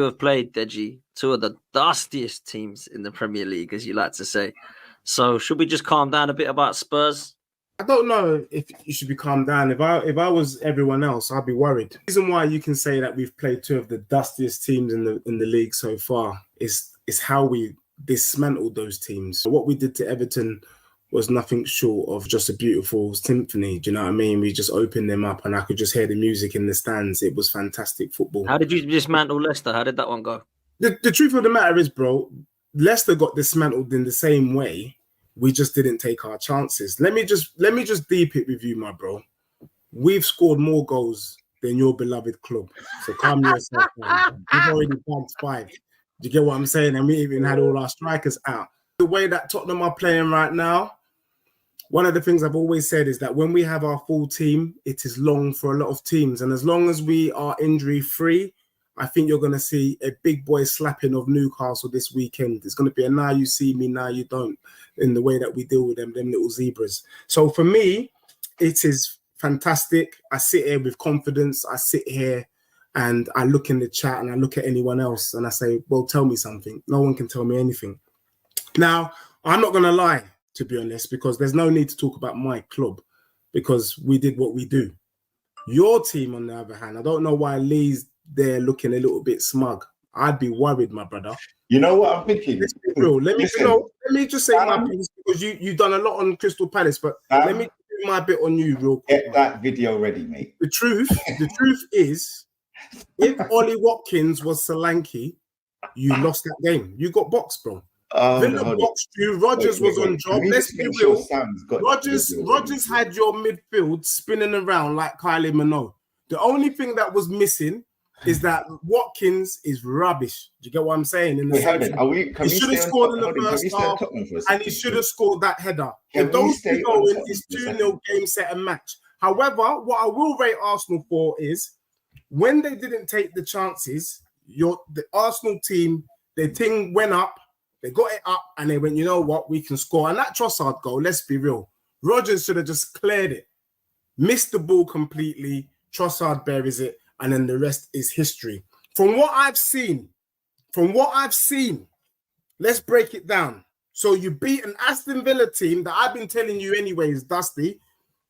who have played, Deji, two of the dustiest teams in the Premier League, as you like to say. So should we just calm down a bit about Spurs? I don't know if you should be calmed down. If I was everyone else, I'd be worried. The reason why you can say that we've played two of the dustiest teams in the league so far is how we dismantled those teams. What we did to Everton was nothing short of just a beautiful symphony. Do you know what I mean? We just opened them up and I could just hear the music in the stands. It was fantastic football. How did you dismantle Leicester? How did that one go? The truth of the matter is, bro, Leicester got dismantled in the same way. We just didn't take our chances. Let me just deep it with you, my bro. We've scored more goals than your beloved club. So calm yourself down. We've already bagged 5. Do you get what I'm saying? And we even had all our strikers out. The way that Tottenham are playing right now, one of the things I've always said is that when we have our full team, it is long for a lot of teams. And as long as we are injury-free, I think you're going to see a big boy slapping of Newcastle this weekend. It's going to be a now you see me, now you don't, in the way that we deal with them little zebras. So for me, it is fantastic. I sit here with confidence. I sit here and I look in the chat and I look at anyone else and I say, well, tell me something. No one can tell me anything. Now, I'm not going to lie, to be honest, because there's no need to talk about my club because we did what we do. Your team, on the other hand, I don't know why Lee's there looking a little bit smug. I'd be worried, my brother. You know what I'm thinking? Let me just say my piece because you've done a lot on Crystal Palace, but let me do my bit on you real quick. Get that video ready, mate. The truth is, if Ollie Watkins was Solanke, you lost that game. You got boxed, bro. Villa boxed you. Rodgers was on job. Let's be real. Rodgers had your midfield spinning around like Kylie Minogue. The only thing that was missing is that Watkins is rubbish. Do you get what I'm saying? In the he should have scored in the first half, and he should have scored that header. If those two go in, it's 2-0 game, set, and match. However, what I will rate Arsenal for is when they didn't take the chances, the Arsenal team, their thing went up, they got it up, and they went, you know what, we can score. And that Trossard goal, let's be real, Rodgers should have just cleared it, missed the ball completely. Trossard buries it, and then the rest is history. From what I've seen, let's break it down. So you beat an Aston Villa team that I've been telling you anyway is dusty.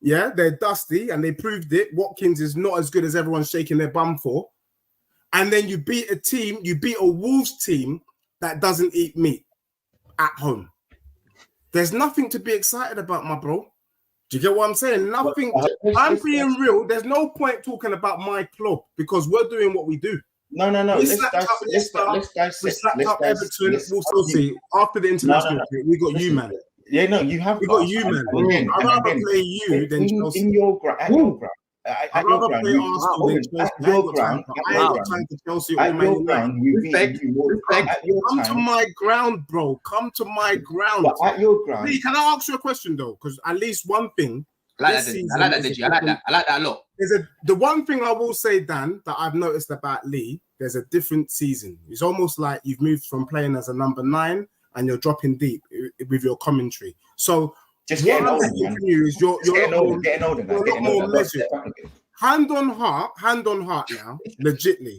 Yeah, they're dusty, and they proved it. Watkins is not as good as everyone's shaking their bum for. And then you beat a Wolves team that doesn't eat meat at home. There's nothing to be excited about, my bro. Do you get what I'm saying? Nothing. I'm being real. There's no point talking about my club because we're doing what we do. No. We slapped up Everton. We'll still see. After the international, we got you, man. Yeah, no, you have. We got you, man. I'd rather play you than Chelsea. In your ground. I'd rather play Arsenal than Chelsea. I ain't got time for Chelsea or Man United. Come to my ground, bro. Come to my ground. But at your ground. Lee, can I ask you a question, though? Because at least one thing. I like that, Deji. I like that a lot. The one thing I will say, Dan, that I've noticed about Lee, there's a different season. It's almost like you've moved from playing as a number 9 and you're dropping deep with your commentary. So just getting older, man. You're a lot more measured. Hand on heart now, legitly.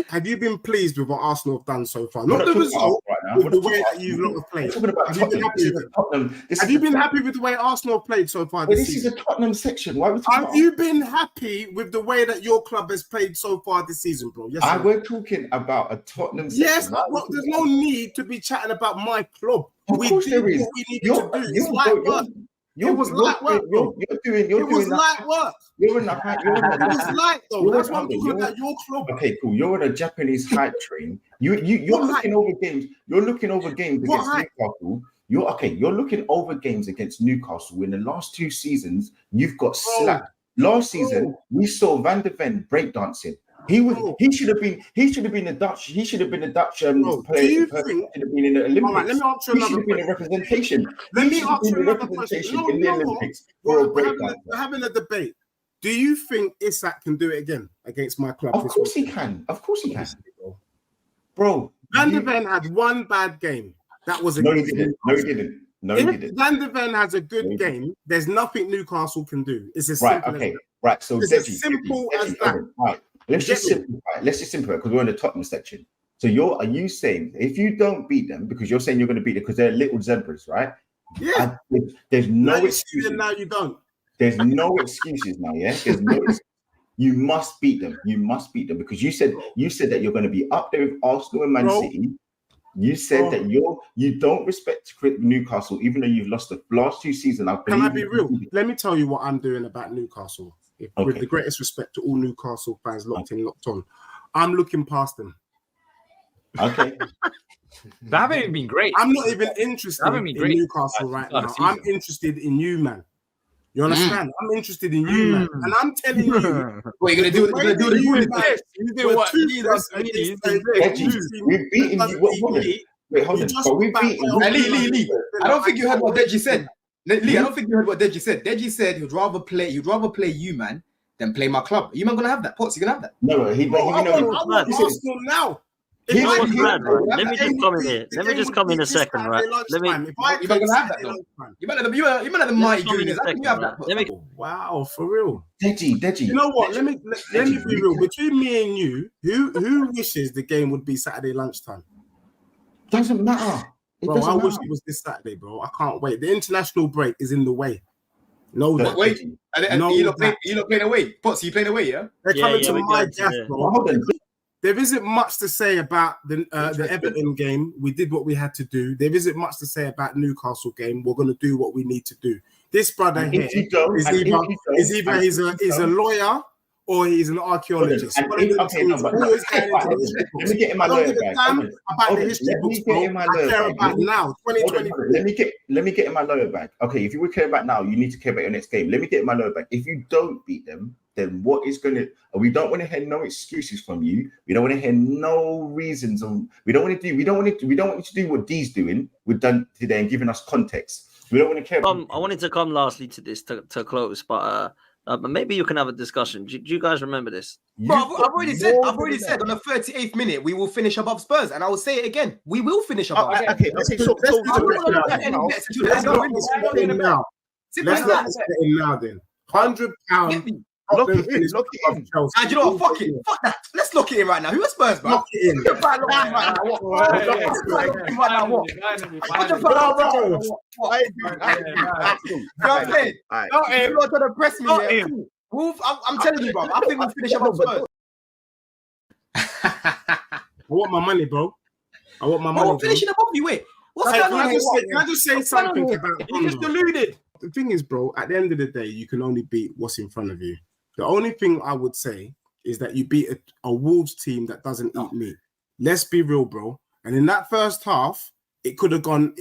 Have you been pleased with what Arsenal have done so far? Not the result, but the way that you've not played. Have you been happy with the way Arsenal have played so far this season? This is a Tottenham section. Why have you been happy with the way that your club has played so far this season, bro? Yes, we're talking about a Tottenham section. Yes, well, there's no need to be chatting about my club. We did what we needed to do. It's light work. It was light work. It was light work. It was light though. That's what I'm talking about. Your club. Okay, cool. You're on a Japanese hype train. You're looking over games. You're looking over games against Newcastle. You're looking over games against Newcastle. In the last 2 seasons, you've got slapped. Last season, we saw Van der Ven breakdancing. He should have been a Dutch. He should have been a Dutch player. Do you think? Should have been in the Olympics. All right, let me ask you another question. Representation. Let me ask you another question. In the Olympics. We're having a debate. Do you think Isak can do it again against my club? Of course he can. Bro. Van der Ven had one bad game. That was No, he didn't. If Van der Ven has a good game, there's nothing Newcastle can do. It's as simple as that. Right. So it's as simple as that. Right. let's just simplify because we're in the Tottenham section. So are you saying if you don't beat them, because you're saying you're going to beat them because they're little zebras, right? Yeah. There's no now excuses. Now you don't. There's no excuses now, yeah? There's no excuses. You must beat them. You must beat them because you said that you're going to be up there with Arsenal and Man City. You said that you don't respect Newcastle, even though you've lost the last 2 seasons. Can I be real? Let me tell you what I'm doing about Newcastle. With the greatest respect to all Newcastle fans locked on, I'm looking past them. Okay. They haven't even been great. I'm not even interested in Newcastle right now. I'm interested in you, man. You understand? I'm interested in you, man. And I'm telling you, what you're gonna do? You're gonna do the You do what? We've beaten you. Wait, hold on. But we've beaten Lee. I don't think you heard what Deji said. Lee, I don't think you heard what Deji said. Deji said he'd rather play you, man, than play my club. You man gonna have that? Potts, you gonna have that? No, I want Arsenal now. Let me just come in here. Let me just come in a second, right? You man gonna have that though. You man are the mighty goonies. You have that. Wow, for real. Deji. You know what? Let me be real. Between me and you, who wishes the game would be Saturday lunchtime? Doesn't matter. Bro, I wish it was this Saturday, bro. I can't wait. The international break is in the way. No, wait. You not playing away? Potts, you playing away, yeah? They're coming to my gas, bro. There isn't much to say about the Everton game. We did what we had to do. There isn't much to say about Newcastle game. We're going to do what we need to do. This brother here is either he's a lawyer or he's an archaeologist. Let me get in my lawyer bag. About the history books, bro. I care about now, 2020. Let me get in my lawyer bag. Okay, if you would care about now, you need to care about your next game. Let me get in my lawyer bag. If you don't beat them, then what is going to? We don't want to hear no excuses from you. We don't want to hear no reasons. We don't want you to do what D's doing. We've done today and giving us context. We don't want to care. I wanted to come lastly to this to close, but maybe you can have a discussion. Do you guys remember this? Bro, I've already said on the 38th minute we will finish above Spurs, and I will say it again. We will finish above. Okay. So let's go in now. Let's not get in now then. £100. Lock it in. And you know what? Fuck it. Fuck that. Let's lock it in right now. Who are Spurs, bro? Lock it in. You know what I'm saying? You're not trying to press me there. I'm telling you, bro. I think we'll finish above Spurs. I want my money, bro. We're finishing above you. Wait. What's going on? Can I just say something about you just deluded. The thing is, bro, at the end of the day, you can only beat what's in front of you. The only thing I would say is that you beat a Wolves team that doesn't eat meat. Let's be real, bro. And in that first half, it could have gone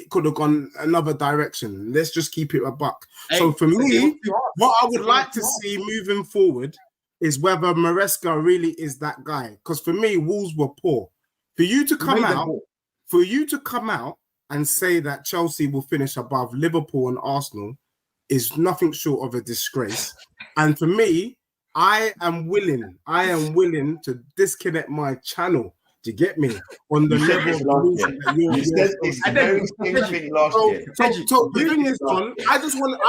another direction. Let's just keep it a buck. So for me, what I would like to see moving forward is whether Maresca really is that guy. Because for me, Wolves were poor. For you to come out and say that Chelsea will finish above Liverpool and Arsenal is nothing short of a disgrace. And for me, I am willing to disconnect my channel. Do you get me? On the level of bullshit that you're So the thing is, John, I just want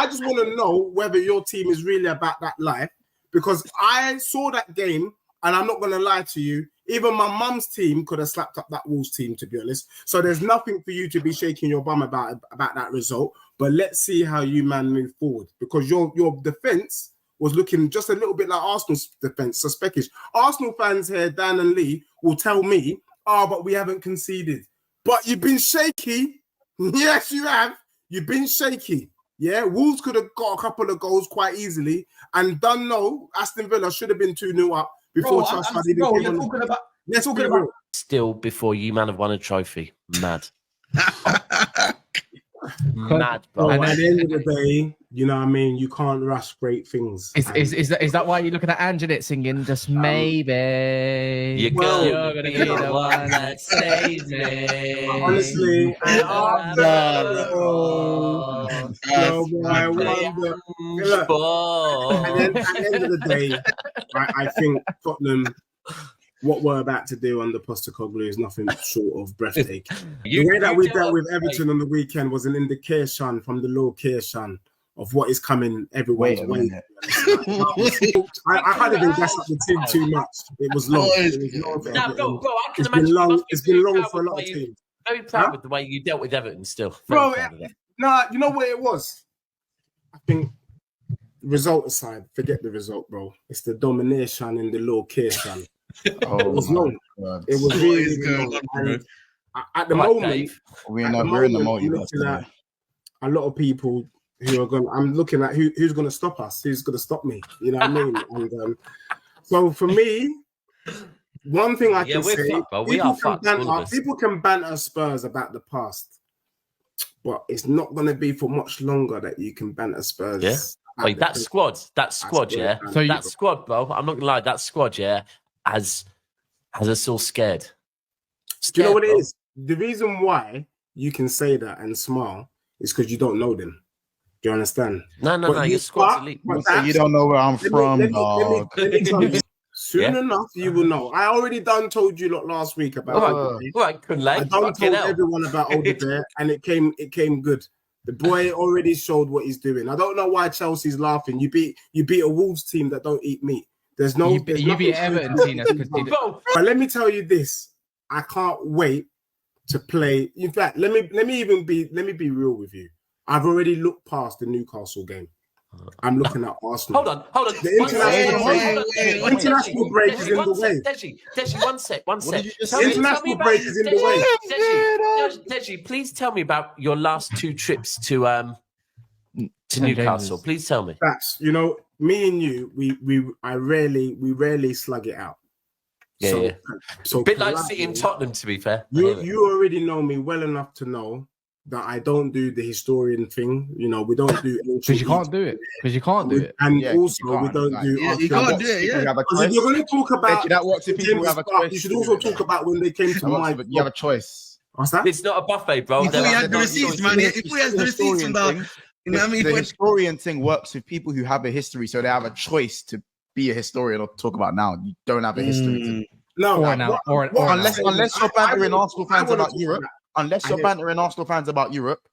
to know whether your team is really about that life, because I saw that game, and I'm not going to lie to you, even my mum's team could have slapped up that Wolves team, to be honest. So there's nothing for you to be shaking your bum about that result. But let's see how you man move forward, because your defense was looking just a little bit like Arsenal's defense, suspectish. Arsenal fans here, Dan and Lee, will tell me, but we haven't conceded. But you've been shaky. Yes, you have. You've been shaky. Yeah, Wolves could have got a couple of goals quite easily, and done no, Aston Villa should have been 2-0 up before Let's talk about still before you man have won a trophy. Mad. Mad, bro. And at the end of the day, you know what I mean, you can't rush great things. Is that why you're looking at Anjanette singing just maybe you're gonna be the one that saves me? Honestly, at the end of the day, I think Tottenham, what we're about to do under Postecoglou is nothing short of breathtaking. The way that we dealt with Everton on the weekend was an indication from the location of what is coming everyone's Wait a way. minute. I can't even gas up the team too much. It was long. It was long for No, Everton. bro, I can It's imagine been you long. must be It's been very long proud for a with lot the of way you- teams. Very proud Huh? with the way you dealt with Everton still. Very Bro, proud of that. nah, you know what it was? I think result aside, forget the result, bro. It's the domination and the location. Oh, It was my long. God. It was What really, is really going long. on, bro? And at the Right, moment, Dave. We're at in the the moment, mode. I'm looking at a lot of people who are going. I'm looking at who's going to stop us. Who's going to stop me? You know what I mean? And so for me, one thing I Yeah, can we're say, fucked, bro. We are fucked, all of us. people can banter Spurs about the past, but it's not going to be for much longer that you can banter Spurs. Yeah. at Wait, the that squad, yeah. So you- That squad, bro. I'm not gonna lie, that squad, yeah, has us all scared. Do you know what it bro. is? The reason why you can say that and smile is because you don't know them. Do you understand? No, But your squad's elite. So you don't know where I'm from, dog. Let me tell you. Soon Yeah. enough, you will know. I already done told you lot last week about All right, Kunle. I done Fucking told hell. everyone about Older Bear, and it came good. The boy already showed what he's doing. I don't know why Chelsea's laughing. You beat a Wolves team that don't eat meat. There's no. You beat Everton team that's conceded. Bro, But let me tell you this: I can't wait to play. In fact, let me be real with you. I've already looked past the Newcastle game. I'm looking at Arsenal. hold on. The international break is in the way. Deji, one sec. did you just The say? international break is in the way. Deji, please tell me about your last two trips to Newcastle. Please tell me. That's me and you. We rarely slug it out. Yeah. So A bit like City and Tottenham, to be fair. You already know me well enough to know that I don't do the historian thing. We don't do Because you can't do it. Because you can't do it. And Yeah, also, you can't. we don't do. Yeah, you can't do it, yeah. Because if you're going to talk about that works if people have a choice. you should also talk about when they came to my. You have a choice. What's that? It's not a buffet, bro. Before you had the receipts, man. If we had the receipts from the, you know what I mean? The historian thing works with people who have a history, so they have a choice to be a historian or talk about now. You don't have a history. No, Unless you're bantering Arsenal fans about Europe. Unless you're bantering Arsenal fans about Europe,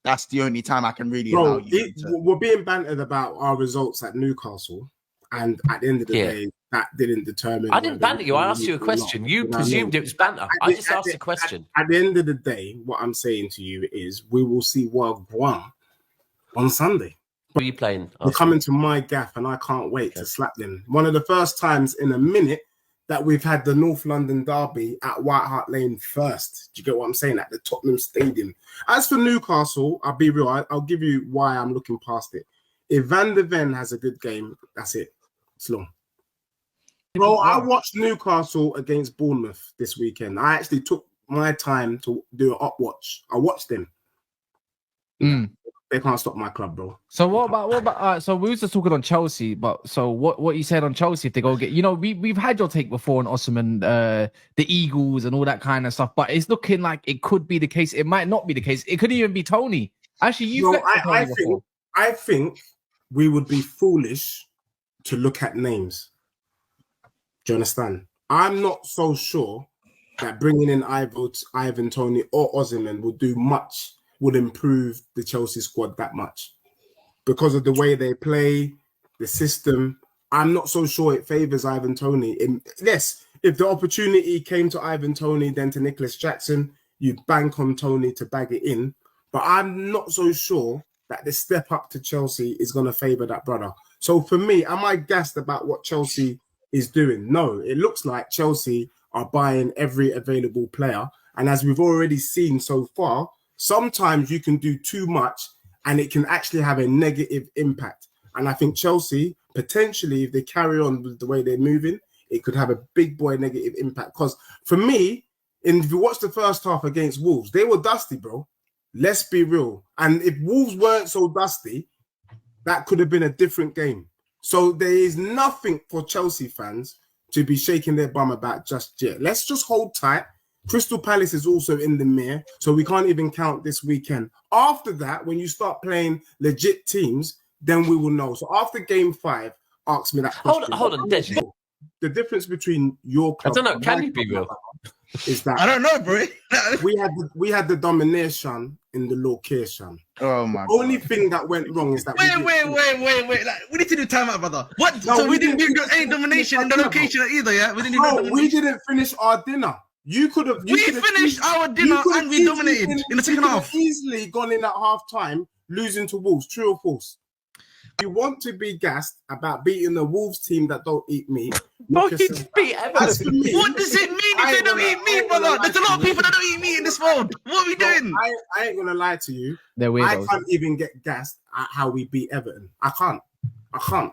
that's the only time I can really allow you. We're being bantered about our results at Newcastle, and at the end of the day, that didn't determine. I didn't banter you. I asked you a question. You presumed it was banter. I just asked a question. At the end of the day, what I'm saying to you is, we will see Wagwan on Sunday. Who are you playing? We're coming to my gaff, and I can't wait to slap them. One of the first times in a minute that we've had the North London derby at White Hart Lane first. Do you get what I'm saying? At the Tottenham Stadium. As for Newcastle, I'll be real. I'll give you why I'm looking past it. If Van der Ven has a good game, that's it. It's long. Bro, I watched Newcastle against Bournemouth this weekend. I actually took my time to do an up watch. I watched them. They can't stop my club, bro. So what about so we was just talking on Chelsea, but so what you said on Chelsea if they go get, we've had your take before on Osimhen, the Eagles and all that kind of stuff, but it's looking like it could be the case. It might not be the case. It could even be Tony. Actually, I think we would be foolish to look at names. Do you understand? I'm not so sure that bringing in Ivan Toney or Osimhen would improve the Chelsea squad that much because of the way they play, the system. I'm not so sure it favours Ivan Toney. Yes, if the opportunity came to Ivan Toney, then to Nicholas Jackson, you bank on Toney to bag it in. But I'm not so sure that the step up to Chelsea is going to favour that brother. So for me, am I gassed about what Chelsea is doing? No, it looks like Chelsea are buying every available player. And as we've already seen so far, sometimes you can do too much and it can actually have a negative impact. And I think Chelsea, potentially, if they carry on with the way they're moving, it could have a big boy negative impact. Because for me, if you watch the first half against Wolves, they were dusty, bro. Let's be real. And if Wolves weren't so dusty, that could have been a different game. So there is nothing for Chelsea fans to be shaking their bum about just yet. Let's just hold tight. Crystal Palace is also in the mirror, so we can't even count this weekend. After that, when you start playing legit teams, then we will know. So after game 5, ask me that question. Hold on, Deji. The difference between your club... I don't know, can you be real? is that I don't know, bro. we had the domination in the location. Oh my! The only thing that went wrong is that Wait. Like, we need to do timeout, brother. What? No, so we didn't do finish any domination in the location either, yeah? We didn't do No, domination. we didn't finish our dinner. You could have. We finished our dinner and we dominated in the second half. Easily gone in at half time, losing to Wolves. True or false? You want to be gassed about beating the Wolves team that don't eat meat. Beat Everton. What does it mean if they don't eat meat, brother? There's a lot of people that don't eat meat in this world. What are we doing? I ain't gonna lie to you. They're weirdos. I can't even get gassed at how we beat Everton. I can't.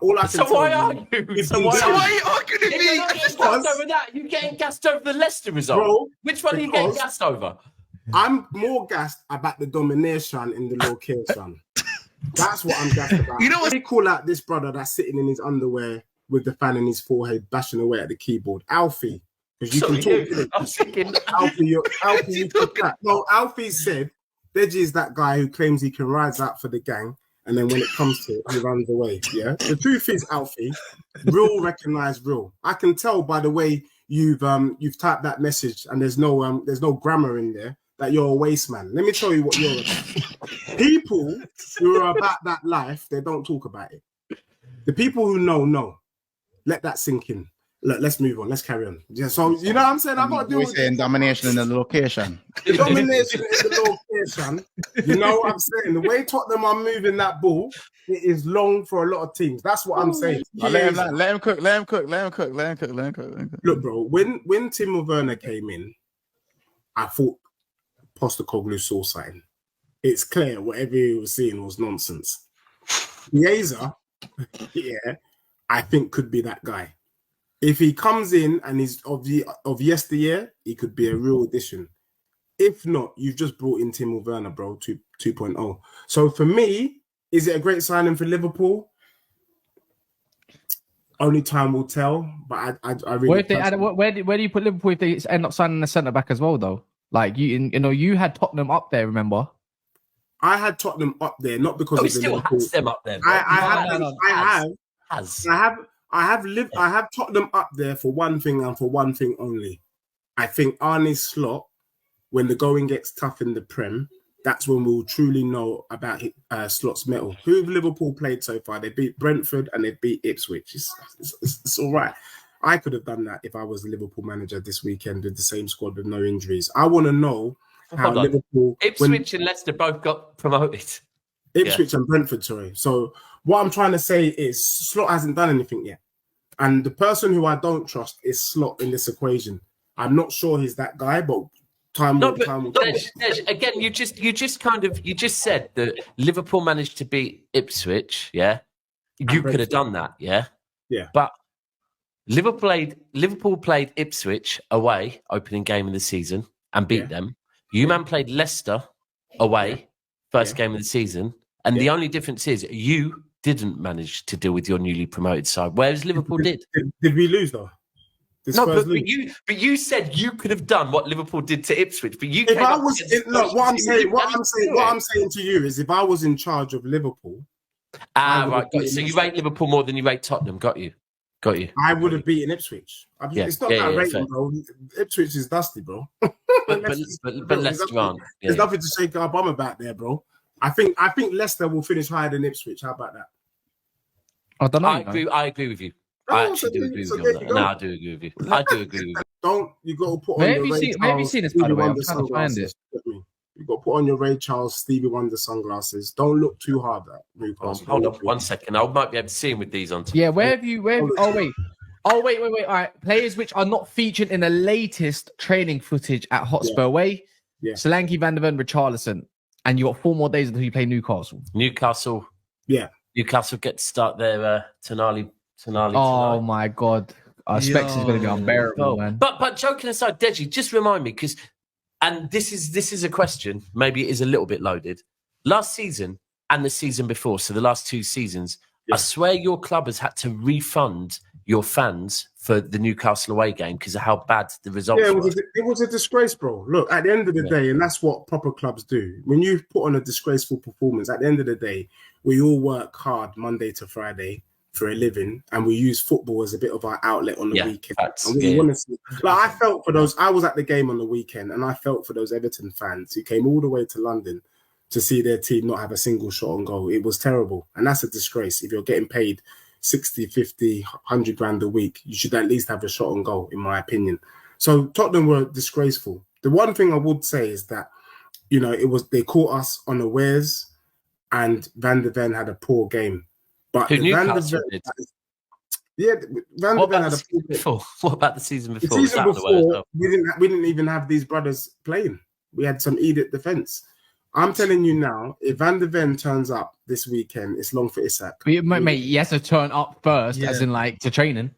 All I can So why are you? So why are you arguing with me? You're not getting gassed over that. You're getting gassed over the Leicester result. Bro, which one are you getting gassed over? I'm more gassed about the domination in the location. That's what I'm gassed about. You know what? They call out this brother that's sitting in his underwear with the fan in his forehead, bashing away at the keyboard, Alfie. Because you can talk. I was thinking, Alfie, you took that. No, Alfie said Deji is that guy who claims he can rise out for the gang, and then when it comes to it, he runs away. Yeah. The truth is, Alfie, real recognize real. I can tell by the way you've typed that message, and there's no grammar in there, that you're a waste man. Let me tell you what you're about. People who are about that life, they don't talk about it. The people who know. Let that sink in. Look, let's move on. Let's carry on. Yeah, so you know what I'm saying? I've got to deal with saying domination in the location. The domination in the location. You know what I'm saying? The way Tottenham are moving that ball, it is long for a lot of teams. That's what I'm saying. Let him cook. Look, bro, when Timo Werner came in, I thought Postecoglou saw something. It's clear whatever he was seeing was nonsense. Chiesa, yeah, I think could be that guy. If he comes in and he's of yesteryear, he could be a real addition. If not, you've just brought in Timo Werner, bro, 2.0. So for me, is it a great signing for Liverpool? Only time will tell. But I really. Where do you put Liverpool if they end up signing a centre back as well, though? Like you had Tottenham up there, remember? I had Tottenham up there, not because of the still Liverpool. has them up there. I have Tottenham up there for one thing and for one thing only. I think Arne's slot, when the going gets tough in the Prem, that's when we'll truly know about Slot's mettle. Who have Liverpool played so far? They beat Brentford and they beat Ipswich. It's all right. I could have done that if I was the Liverpool manager this weekend with the same squad with no injuries. I want to know how Liverpool... Ipswich and Leicester both got promoted. Ipswich and Brentford, sorry. So what I'm trying to say is Slot hasn't done anything yet. And the person who I don't trust is Slot in this equation. I'm not sure he's that guy, but time will tell. Again, you just said that Liverpool managed to beat Ipswich, yeah? You could have done that, yeah? Yeah. But Liverpool played Ipswich away, opening game of the season, and beat them. You man played Leicester away, first game of the season, and the only difference is you didn't manage to deal with your newly promoted side, whereas Liverpool did. Did we lose though? But you said you could have done what Liverpool did to Ipswich. But what I'm saying to you is, if I was in charge of Liverpool, right. So you rate Liverpool more than you rate Tottenham. Got you. I would have beaten Ipswich. It's not that rating, bro. Ipswich is dusty, bro. but Leicester aren't. There's nothing to shake our bum about there, bro. I think Leicester will finish higher than Ipswich. How about that? I don't know. I agree with you. I actually do agree with you on that. No, I do agree with you. I do agree with you. You got to put on your Ray Charles. Maybe seen this, by the way. I'm trying to find it. You got to put on your Ray Charles, Stevie Wonder sunglasses. Don't look too hard at Newcastle. Hold on 1 second. I might be able to see him with these on. Yeah, wait. Oh, wait. All right. Players which are not featured in the latest training footage at Hotspur away. Yeah. Solanke, Van der Ven, Richarlison. And you got 4 more days until you play Newcastle. Yeah. Newcastle get to start their Tonali. Oh my God. Specs is going to be unbearable, man. But joking aside, Deji, just remind me, because, and this is a question, maybe it is a little bit loaded. Last season and the season before, so the last 2 seasons, I swear your club has had to refund your fans for the Newcastle away game because of how bad the results were. It was a disgrace, bro. Look, at the end of the day, and that's what proper clubs do. When you put on a disgraceful performance, at the end of the day, we all work hard Monday to Friday for a living, and we use football as a bit of our outlet on the weekend. Facts. And we want to see, like, I felt for those. I was at the game on the weekend, and I felt for those Everton fans who came all the way to London to see their team not have a single shot on goal. It was terrible, and that's a disgrace. If you're getting paid 60, 50, 100 grand a week, you should at least have a shot on goal, in my opinion. So Tottenham were disgraceful. The one thing I would say is that, you know, they caught us unawares, and Van de Ven had a poor game. But Who Van de Newcastle Ven, did? yeah, Van de Ven had a poor game. What about the season The before? season before, we didn't even have these brothers playing. We had some idiot defense. I'm telling you now, if Van de Ven turns up this weekend, it's long for Isak. Mate, he has to turn up first, as in like to training.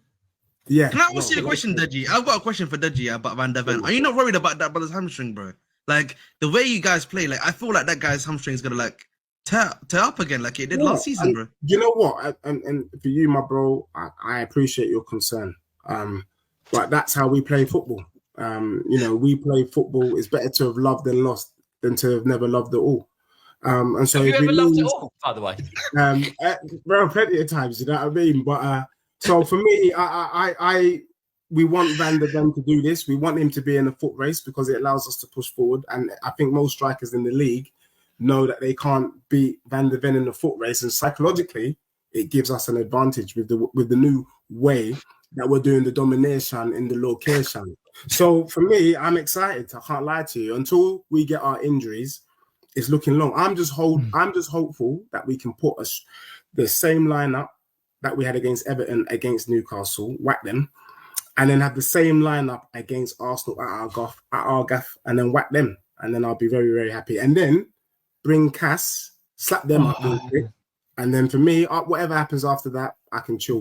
Yeah. Can I ask you a question, Deji? I've got a question for Deji about Van de Ven. Are you not worried about that brother's hamstring, bro? Like the way you guys play, like I feel like that guy's hamstring is gonna like tear up again, like it did last season, bro. You know what? And for you, my bro, I appreciate your concern. But that's how we play football. You know, we play football. It's better to have loved and lost than to have never loved at all. And so, have you ever loved it all? By the way, bro, plenty of times. You know what I mean? But so for me, we want Van de Ven to do this. We want him to be in a foot race because it allows us to push forward. And I think most strikers in the league know that they can't beat Van de Ven in the foot race. And psychologically, it gives us an advantage with the new way that we're doing the domination in the location. So for me, I'm excited. I can't lie to you. Until we get our injuries, it's looking long. I'm just hopeful that we can put the same lineup that we had against Everton, against Newcastle, whack them, and then have the same lineup against Arsenal at our gaff, and then whack them, and then I'll be very, very happy. And then bring Cass, slap them up real quick, and then for me, whatever happens after that, I can chill.